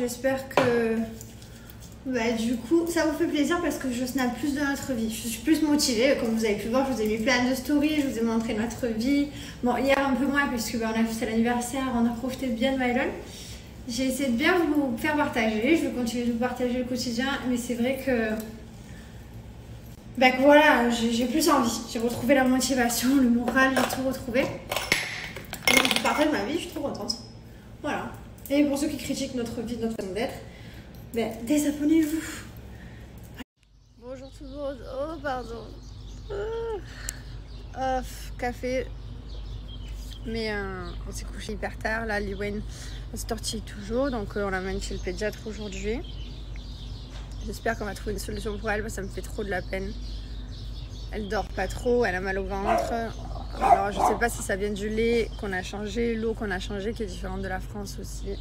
J'espère que du coup ça vous fait plaisir parce que je snap plus de notre vie. Je suis plus motivée, comme vous avez pu voir, je vous ai mis plein de stories, je vous ai montré notre vie. Bon, hier un peu moins puisque on a fait l'anniversaire, on a profité bien de Mylon. J'ai essayé de bien vous faire partager, je vais continuer de vous partager le quotidien, mais c'est vrai que voilà, j'ai plus envie, j'ai retrouvé la motivation, le moral, j'ai tout retrouvé. Donc je partage ma vie, je suis trop contente. Voilà. Et pour ceux qui critiquent notre vie, notre façon d'être, désabonnez-vous. Bonjour tout le monde. Oh pardon. Café. Mais on s'est couché hyper tard. Là, Liwen se tortille toujours. Donc on l'amène chez le pédiatre aujourd'hui. J'espère qu'on va trouver une solution pour elle parce que ça me fait trop de la peine. Elle dort pas trop, elle a mal au ventre. Alors je sais pas si ça vient du lait qu'on a changé, l'eau qu'on a changé qui est différente de la France aussi.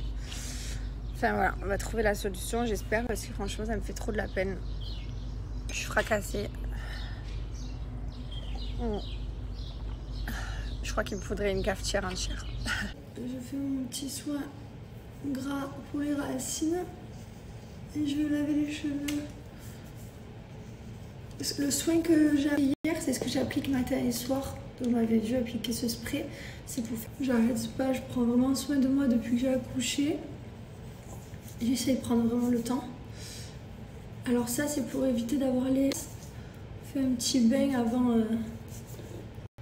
Enfin voilà, on va trouver la solution, j'espère, parce que franchement ça me fait trop de la peine. Je suis fracassée. Je crois qu'il me faudrait une cafetière entière. Je fais mon petit soin gras pour les racines et je vais laver les cheveux. Le soin que j'ai hier, c'est ce que j'applique matin et soir. On m'avait dû appliquer ce spray. C'est pour faire. J'arrête pas, je prends vraiment soin de moi depuis que j'ai accouché. J'essaie de prendre vraiment le temps. Alors ça, c'est pour éviter d'avoir les... On fait un petit bain avant.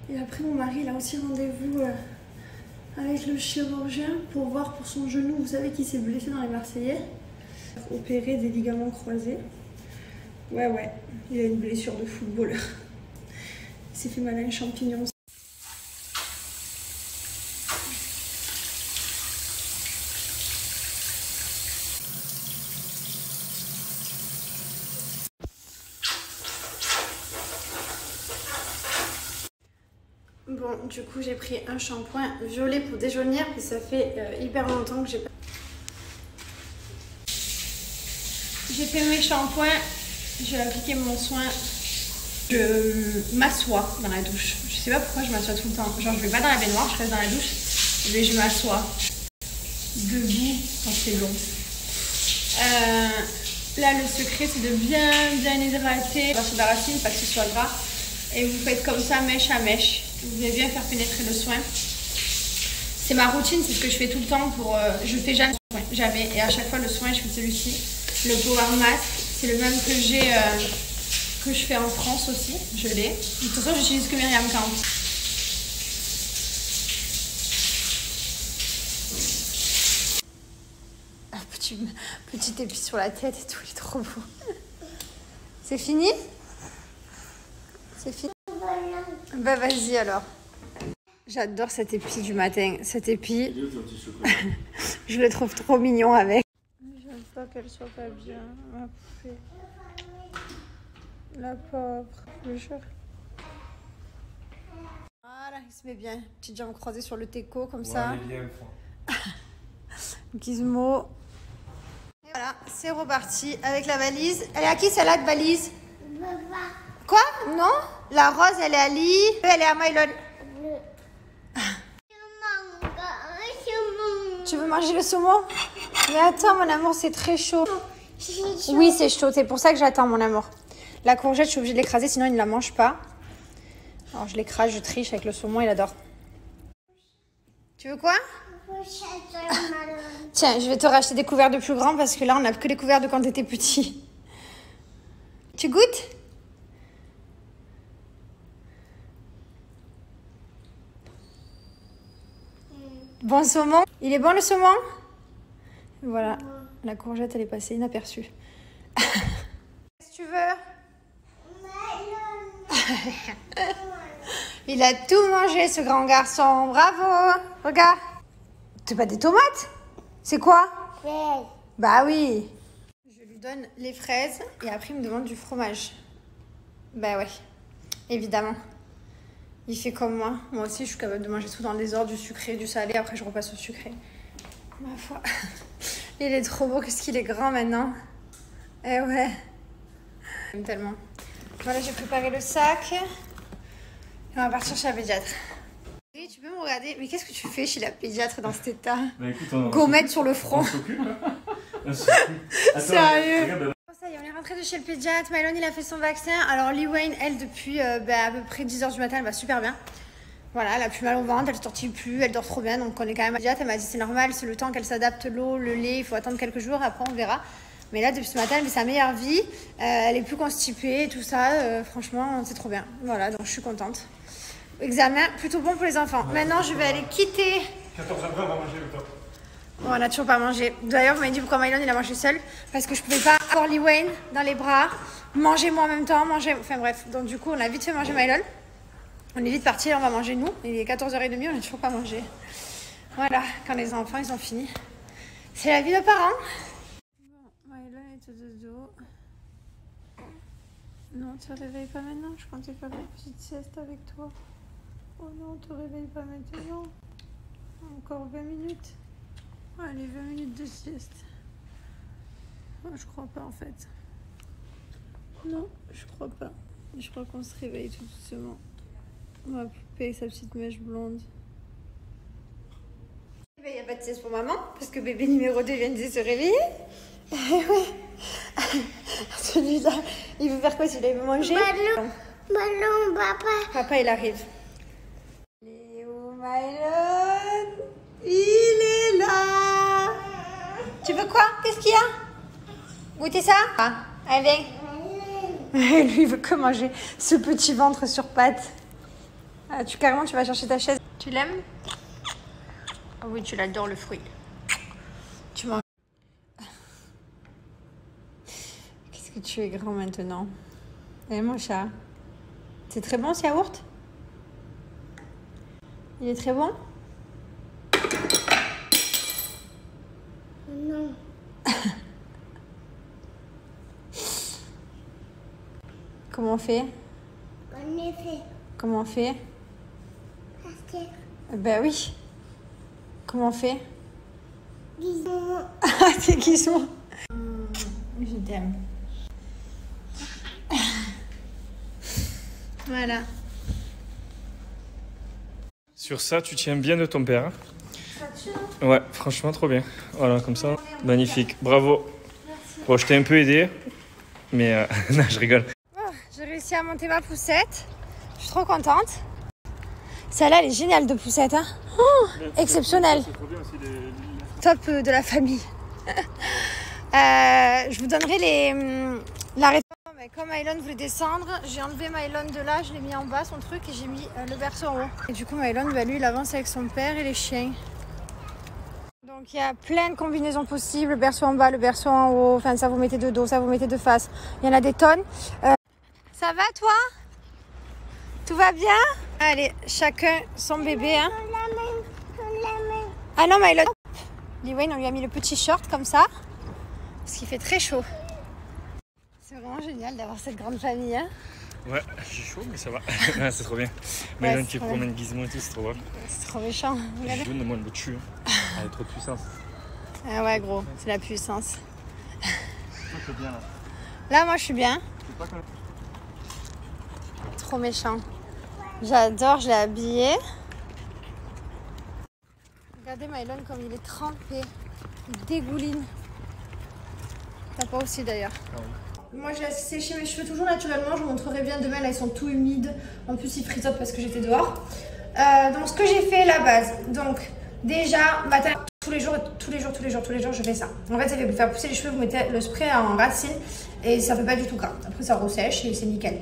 Et après, mon mari, il a aussi rendez-vous avec le chirurgien pour voir pour son genou. Vous savez qu'il s'est blessé dans les Marseillais. Opéré des ligaments croisés. Ouais, il a une blessure de footballeur. Il s'est fait mal à un champignon. Bon, du coup, j'ai pris un shampoing violet pour déjaunir, puis ça fait hyper longtemps que j'ai pas... J'ai fait mes shampoings. Je vais appliquer mon soin. Je m'assois dans la douche. Je sais pas pourquoi je m'assois tout le temps. Genre je vais pas dans la baignoire, je reste dans la douche. Mais je m'assois debout quand c'est long. Là le secret c'est de bien hydrater sur la racine, pas que ce soit gras. Et vous faites comme ça mèche à mèche. Vous allez bien faire pénétrer le soin. C'est ma routine, c'est ce que je fais tout le temps pour... je fais jamais le soin, jamais. Et à chaque fois le soin je fais celui-ci. Le Power Mask. C'est le même que j'ai, que je fais en France aussi, je l'ai. De toute façon, j'utilise que Myriam Camp. Ah, petit épi sur la tête et tout, il est trop beau. C'est fini? C'est fini? Bah vas-y alors. J'adore cet épi du matin. Cet épi, je le trouve trop mignon avec. J'aime pas qu'elle soit pas bien, ma poupée. La pauvre, je jure. Voilà, il se met bien. Petite jambe croisée sur le teco, comme ça. Elle est bien, Gizmo. Et voilà, c'est reparti avec la valise. Elle est à qui celle-là de valise? Quoi? Non? La rose, elle est à Lee. Elle est à Mylon. Tu veux manger le saumon? Mais attends, mon amour, c'est très chaud. Oui, c'est chaud. C'est pour ça que j'attends, mon amour. La courgette, je suis obligée de l'écraser, sinon il ne la mange pas. Alors, je l'écrase, je triche avec le saumon, il adore. Tu veux quoi? Tiens, je vais te racheter des couverts de plus grands parce que là, on n'a que les couverts de quand tu étais petit. Tu goûtes? Bon saumon. Il est bon le saumon? Voilà, la courgette elle est passée inaperçue. Qu'est-ce que tu veux? Il a tout mangé ce grand garçon, bravo. Regarde. C'est pas des tomates? C'est quoi? Fraises. Bah oui. Je lui donne les fraises et après il me demande du fromage. Bah ouais, évidemment. Il fait comme moi. Moi aussi, je suis capable de manger tout dans le désordre, du sucré, du salé. Après, je repasse au sucré. Ma foi. Il est trop beau. Qu'est-ce qu'il est grand maintenant. Eh ouais. J'aime tellement. Voilà, j'ai préparé le sac. Et on va partir chez la pédiatre. Et tu peux me regarder. Mais qu'est-ce que tu fais chez la pédiatre dans cet état? Bah écoute, Gommette sur le front. On s'occupe. Sérieux? Ça y est, on est rentré de chez le pédiatre. Mylène, il a fait son vaccin. Alors, Lee Wayne, elle, depuis à peu près 10 h du matin, elle va super bien. Voilà, elle a plus mal au ventre, elle ne tortille plus, elle dort trop bien. Donc, on est quand même pédiatre. Elle m'a dit c'est normal, c'est le temps qu'elle s'adapte, l'eau, le lait. Il faut attendre quelques jours, après, on verra. Mais là, depuis ce matin, elle vit sa meilleure vie. Elle est plus constipée et tout ça. Franchement, c'est trop bien. Voilà, donc je suis contente. Examen plutôt bon pour les enfants. Ouais, maintenant, je vais aller quitter. 14h20, on va manger le top. Bon, on n'a toujours pas mangé. D'ailleurs, vous m'avez dit pourquoi Mylène il a mangé seul. Parce que je pouvais pas avoir Lee Wayne dans les bras, manger moi en même temps, manger. Enfin bref, donc du coup, on a vite fait manger Mylène. On est vite parti, on va manger nous. Il est 14h30, on n'a toujours pas mangé. Voilà, quand les enfants ils ont fini. C'est la vie de parents. Bon, Mylène est au dodo. Non, tu te réveilles pas maintenant. Je comptais faire une petite sieste avec toi. Oh non, tu te réveilles pas maintenant. Encore 20 minutes. Allez, 20 minutes de sieste. Oh, je crois pas en fait. Non, je crois pas. Je crois qu'on se réveille tout doucement. Ma poupée avec sa petite mèche blonde. Il n'y a pas de sieste pour maman, parce que bébé numéro 2 vient de se réveiller. Ouais. Celui-là, il veut faire quoi s'il veut manger? Ballon, papa. Papa, il arrive. Il est où, Mylène? Il est là. Tu veux quoi? Qu'est-ce qu'il y a? Goûter ça? Ah, allez. Lui, il veut que manger ce petit ventre sur pattes. Ah, carrément, tu vas chercher ta chaise. Tu l'aimes? Ah oui, tu l'adores, le fruit. Tu manges. Qu'est-ce que tu es grand maintenant? Eh, mon chat. C'est très bon ce yaourt? Il est très bon? Non. Comment on fait? En effet. Comment on fait? Parce que Ben oui. Comment on fait? disons. Ah, c'est qui sont? Je t'aime. Voilà. Sur ça, tu tiens bien de ton père. Hein? Ouais, franchement, trop bien. Voilà, comme ça. Magnifique. Bravo. Merci. Bon, je t'ai un peu aidé, mais non, je rigole. Oh, j'ai réussi à monter ma poussette. Je suis trop contente. Celle-là, elle est géniale de poussette. Hein, oh, exceptionnelle. Top de la famille. Je vous donnerai l'arrêt. Mais comme Mylène voulait descendre, j'ai enlevé Mylène de là, je l'ai mis en bas son truc et j'ai mis le berceau en haut. Et du coup Mylène, lui, il avance avec son père et les chiens. Donc il y a plein de combinaisons possibles, le berceau en bas, le berceau en haut, enfin ça vous mettez de dos, ça vous mettez de face. Il y en a des tonnes. Ça va toi? Tout va bien? Allez, chacun son bébé. Hein. Ah non Mylène. Lee Wayne, on lui a mis le petit short comme ça, parce qu'il fait très chaud. C'est vraiment génial d'avoir cette grande famille. Hein. Ouais, j'ai chaud, mais ça va. C'est trop bien. Mylène qui promène Gizmo et tout, c'est trop drôle. C'est trop méchant. Je moi, elle me tue. Elle a trop de puissance. Ah ouais, gros, c'est la puissance. Toi, t'es bien là. Là, moi, je suis bien. C'est pas quand même. Trop méchant. J'adore, je l'ai habillé. Regardez Mylène comme il est trempé. Il dégouline. Papa aussi d'ailleurs. Ah oui. Moi je laisse sécher mes cheveux toujours naturellement, je vous montrerai bien demain, là ils sont tout humides, en plus ils frisottent parce que j'étais dehors. Donc ce que j'ai fait, la base, donc déjà matin, tous les jours je fais ça. En fait ça fait pour faire pousser les cheveux, vous mettez le spray en racine et ça fait pas du tout gras. Après ça ressèche et c'est nickel.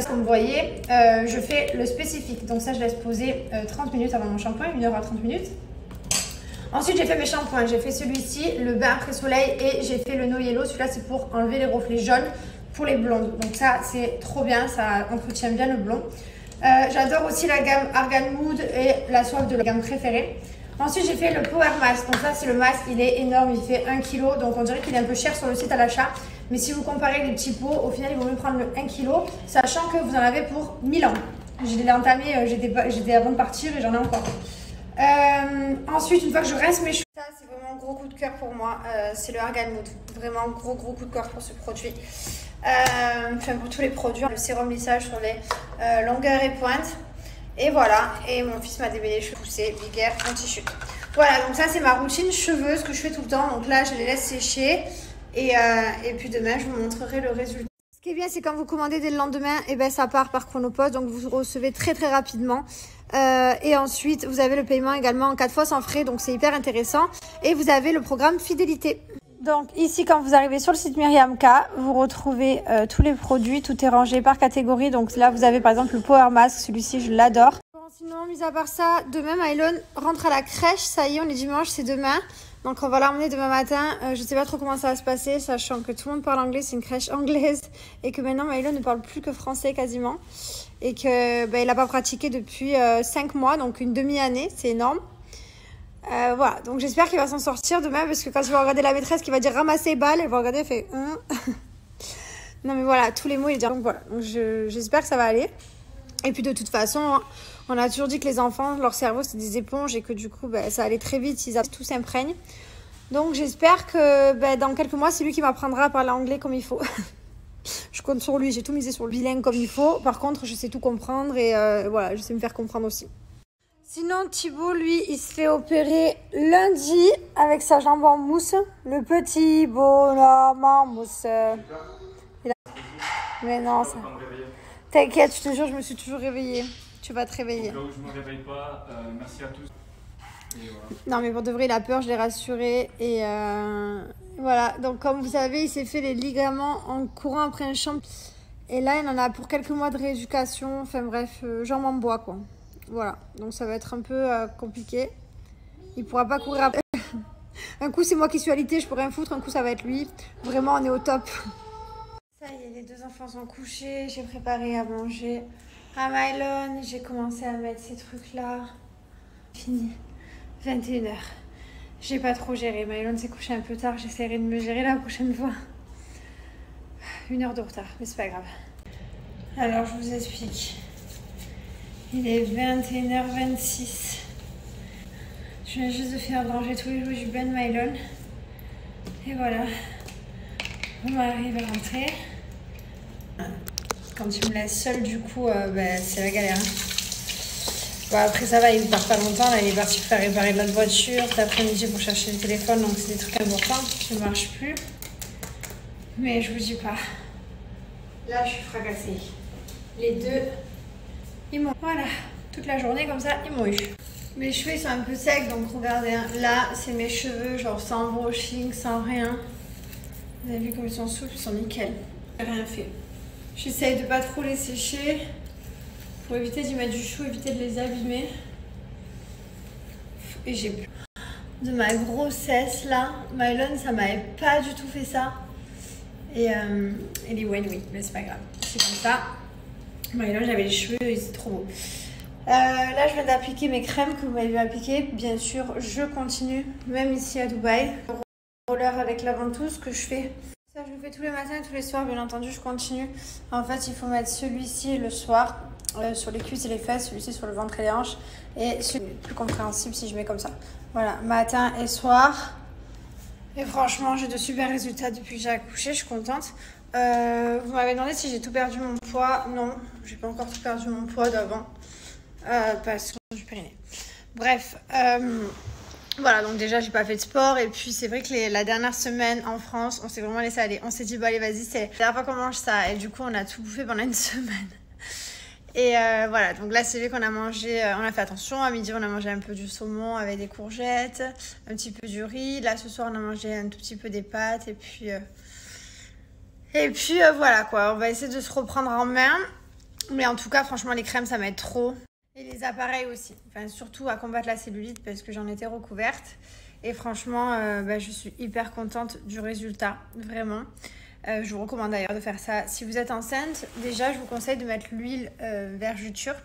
Comme vous voyez, je fais le spécifique, donc ça je laisse poser 30 minutes avant mon shampoing, 1 heure à 30 minutes. Ensuite, j'ai fait mes shampoings. J'ai fait celui-ci, le bain après soleil, et j'ai fait le No Yellow. Celui-là, c'est pour enlever les reflets jaunes pour les blondes. Donc ça, c'est trop bien. Ça entretient bien le blond. J'adore aussi la gamme Argan Mood et la soif de la gamme préférée. Ensuite, j'ai fait le Power Mask. Donc ça, c'est le masque. Il est énorme. Il fait 1 kg. Donc on dirait qu'il est un peu cher sur le site à l'achat. Mais si vous comparez les petits pots, au final, il vaut mieux prendre le 1 kg, sachant que vous en avez pour 1000 ans. Je l'ai entamé, j'étais avant de partir et j'en ai encore. Ensuite, une fois que je rince mes cheveux, ça c'est vraiment un gros coup de cœur pour moi, c'est le Argan Mood, vraiment gros coup de cœur pour ce produit, enfin pour tous les produits, le sérum lissage sur les longueurs et pointes, et voilà, et mon fils m'a débellé les cheveux poussés, Big Air anti-chute. Voilà, donc ça c'est ma routine cheveux, ce que je fais tout le temps. Donc là, je les laisse sécher et puis demain, je vous montrerai le résultat. Ce qui est bien, c'est quand vous commandez dès le lendemain, et ben ça part par Chronopost, donc vous recevez très très rapidement. Et ensuite, vous avez le paiement également en 4 fois sans frais, donc c'est hyper intéressant. Et vous avez le programme fidélité. Donc ici, quand vous arrivez sur le site Myriam K, vous retrouvez tous les produits, tout est rangé par catégorie. Donc là, vous avez par exemple le Power Mask, celui-ci je l'adore. Bon, sinon, mis à part ça, demain, Mylon rentre à la crèche. Ça y est, on est dimanche, c'est demain. Donc on va l'emmener demain matin. Je sais pas trop comment ça va se passer, sachant que tout le monde parle anglais, c'est une crèche anglaise. Et que maintenant, Mylon ne parle plus que français quasiment. Et que il n'a pas pratiqué depuis 5 mois, donc une demi-année, c'est énorme. Voilà, donc j'espère qu'il va s'en sortir demain, parce que quand il va regarder la maîtresse qui va dire ramasser balle, elle va regarder, elle fait non mais voilà, tous les mots il dit. Donc voilà, donc j'espère que ça va aller. Et puis de toute façon, on a toujours dit que les enfants, leur cerveau c'est des éponges et que du coup ça allait très vite, tout s'imprègne. Donc j'espère que dans quelques mois, c'est lui qui m'apprendra à parler anglais comme il faut. Je compte sur lui, j'ai tout misé sur le bilingue comme il faut. Par contre, je sais tout comprendre et voilà, je sais me faire comprendre aussi. Sinon, Thibaut, lui, il se fait opérer lundi avec sa jambe en mousse. Le petit bonhomme en mousse. Mais non, ça... T'inquiète, je te jure, je me suis toujours réveillée. Tu vas te réveiller. Là où je me réveille pas, merci à tous. Et voilà. Non, mais pour de vrai, il a peur, je l'ai rassuré. Et voilà, donc comme vous savez, il s'est fait les ligaments en courant après un champ. Et là, il en a pour quelques mois de rééducation. Enfin bref, jambe en bois, quoi. Voilà, donc ça va être un peu compliqué. Il pourra pas courir après. Un coup, c'est moi qui suis alitée, je peux rien foutre. Un coup, ça va être lui. Vraiment, on est au top. Ça y est, les deux enfants sont couchés. J'ai préparé à manger à Mylon. J'ai commencé à mettre ces trucs-là. Fini. 21h. J'ai pas trop géré. Mylon s'est couché un peu tard. J'essaierai de me gérer la prochaine fois. 1 heure de retard, mais c'est pas grave. Alors, je vous explique. Il est 21h26. Je viens juste de faire manger tous les jours du Ben Mylon. Et voilà. Mon mari va rentrer. Quand il me laisse seule, du coup, c'est la galère. Bon, après, ça va, il ne part pas longtemps. Là, il est parti faire réparer de la voiture. Cet après-midi pour chercher le téléphone. Donc, c'est des trucs importants qui ne marchent plus. Mais je vous dis pas. Là, je suis fracassée. Les deux. Ils m'ont... Voilà, toute la journée comme ça, ils m'ont eu. Mes cheveux ils sont un peu secs, donc regardez, hein. Là c'est mes cheveux, genre sans brushing, sans rien. Vous avez vu comme ils sont souples, ils sont nickel. J'ai rien fait. J'essaye de pas trop les sécher pour éviter d'y mettre du chou, éviter de les abîmer. Et j'ai plus. De ma grossesse là, Mylon ça m'avait pas du tout fait ça. Et les Wayne oui, mais c'est pas grave, c'est comme ça. Mylon, j'avais les cheveux, ils étaient trop beaux. Là, je viens d'appliquer mes crèmes que vous m'avez appliquées. Bien sûr, je continue, même ici à Dubaï. Le roller avec la ventouse que je fais. Ça, je le fais tous les matins et tous les soirs, bien entendu, je continue. En fait, il faut mettre celui-ci le soir sur les cuisses et les fesses, celui-ci sur le ventre et les hanches. Et celui plus compréhensible si je mets comme ça. Voilà, matin et soir. Et franchement, j'ai de super résultats depuis que j'ai accouché, je suis contente. Vous m'avez demandé si j'ai tout perdu mon poids. Non, j'ai pas encore tout perdu mon poids d'avant parce que j'ai périnée. Bref, voilà, donc déjà j'ai pas fait de sport et puis c'est vrai que la dernière semaine en France, on s'est vraiment laissé aller. On s'est dit, bah allez, vas-y, c'est la dernière fois qu'on mange ça. Et du coup, on a tout bouffé pendant une semaine. Et voilà, donc là c'est vrai qu'on a mangé, on a fait attention. À midi, on a mangé un peu du saumon avec des courgettes, un petit peu du riz. Là, ce soir, on a mangé un tout petit peu des pâtes et puis... voilà quoi, on va essayer de se reprendre en main. Mais en tout cas, franchement, les crèmes, ça m'aide trop. Et les appareils aussi. Enfin, surtout à combattre la cellulite parce que j'en étais recouverte. Et franchement, je suis hyper contente du résultat, vraiment. Je vous recommande d'ailleurs de faire ça. Si vous êtes enceinte, déjà, je vous conseille de mettre l'huile vergeture.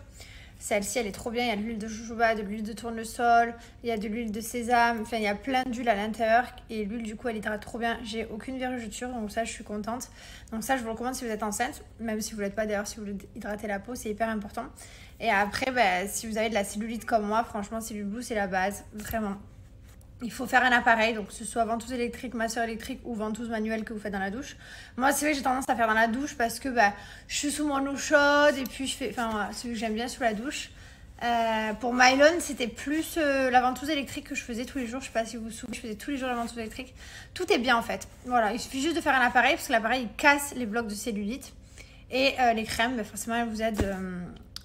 Celle-ci, elle est trop bien. Il y a de l'huile de jojoba, de l'huile de tournesol, il y a de l'huile de sésame. Enfin, il y a plein d'huile à l'intérieur. Et l'huile, du coup, elle hydrate trop bien. J'ai aucune vergeture, donc ça, je suis contente. Donc ça, je vous recommande si vous êtes enceinte. Même si vous ne l'êtes pas, d'ailleurs, si vous voulez hydrater la peau, c'est hyper important. Et après, si vous avez de la cellulite comme moi, franchement, Cellule Blue, c'est la base. Vraiment. Il faut faire un appareil, donc que ce soit ventouse électrique, masseur électrique ou ventouse manuelle que vous faites dans la douche. Moi, c'est vrai que j'ai tendance à faire dans la douche parce que je suis sous mon eau chaude et puis je fais... Enfin, voilà, c'est ce que j'aime bien sous la douche. Pour Mylone, c'était plus la ventouse électrique que je faisais tous les jours. Je sais pas si vous vous souvenez, je faisais tous les jours la ventouse électrique. Tout est bien en fait. Voilà, il suffit juste de faire un appareil parce que l'appareil il casse les blocs de cellulite. Et les crèmes, forcément, elles vous aident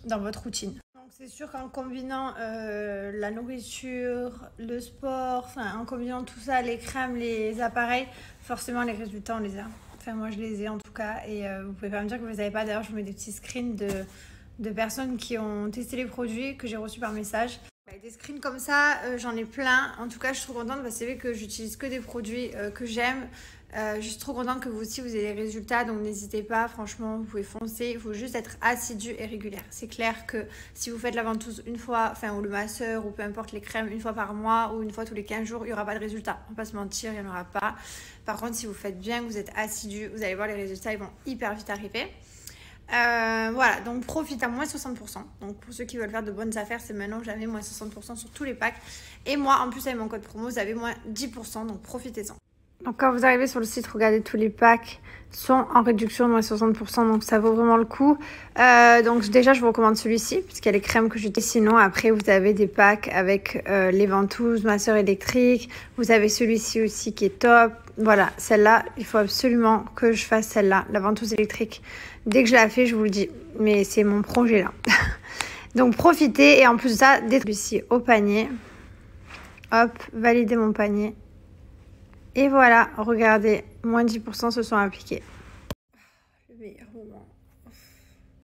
dans votre routine. Donc c'est sûr qu'en combinant la nourriture, le sport, enfin en combinant tout ça, les crèmes, les appareils, forcément les résultats on les a. Enfin moi je les ai en tout cas et vous pouvez pas me dire que vous les avez pas. D'ailleurs je vous mets des petits screens de personnes qui ont testé les produits que j'ai reçus par message. Des screens comme ça, j'en ai plein. En tout cas, je suis trop contente parce que c'est vrai que j'utilise que des produits que j'aime. Je suis trop contente que vous aussi, vous ayez les résultats. Donc, n'hésitez pas. Franchement, vous pouvez foncer. Il faut juste être assidu et régulière. C'est clair que si vous faites la ventouse une fois, enfin, ou le masseur, ou peu importe les crèmes, une fois par mois ou une fois tous les 15 jours, il n'y aura pas de résultats. On va pas se mentir, il n'y en aura pas. Par contre, si vous faites bien, que vous êtes assidu, vous allez voir les résultats, ils vont hyper vite arriver. Voilà, donc profite à moins 60%. Donc pour ceux qui veulent faire de bonnes affaires, c'est maintenant jamais moins 60% sur tous les packs. Et moi, en plus avec mon code promo, vous avez moins 10%, donc profitez-en. Donc quand vous arrivez sur le site, regardez, tous les packs sont en réduction de moins 60%, donc ça vaut vraiment le coup. Donc déjà, je vous recommande celui-ci, puisqu'il y a les crèmes que j'utilise. Sinon, après, vous avez des packs avec les ventouses, masseur électrique. Vous avez celui-ci aussi qui est top. Voilà, celle-là, il faut absolument que je fasse celle-là, la ventouse électrique. Dès que je la fais, je vous le dis, mais c'est mon projet là. Donc profitez et en plus de ça, des celui-ci au panier. Hop, validez mon panier. Et voilà, regardez, moins 10% se sont appliqués. Le meilleur moment.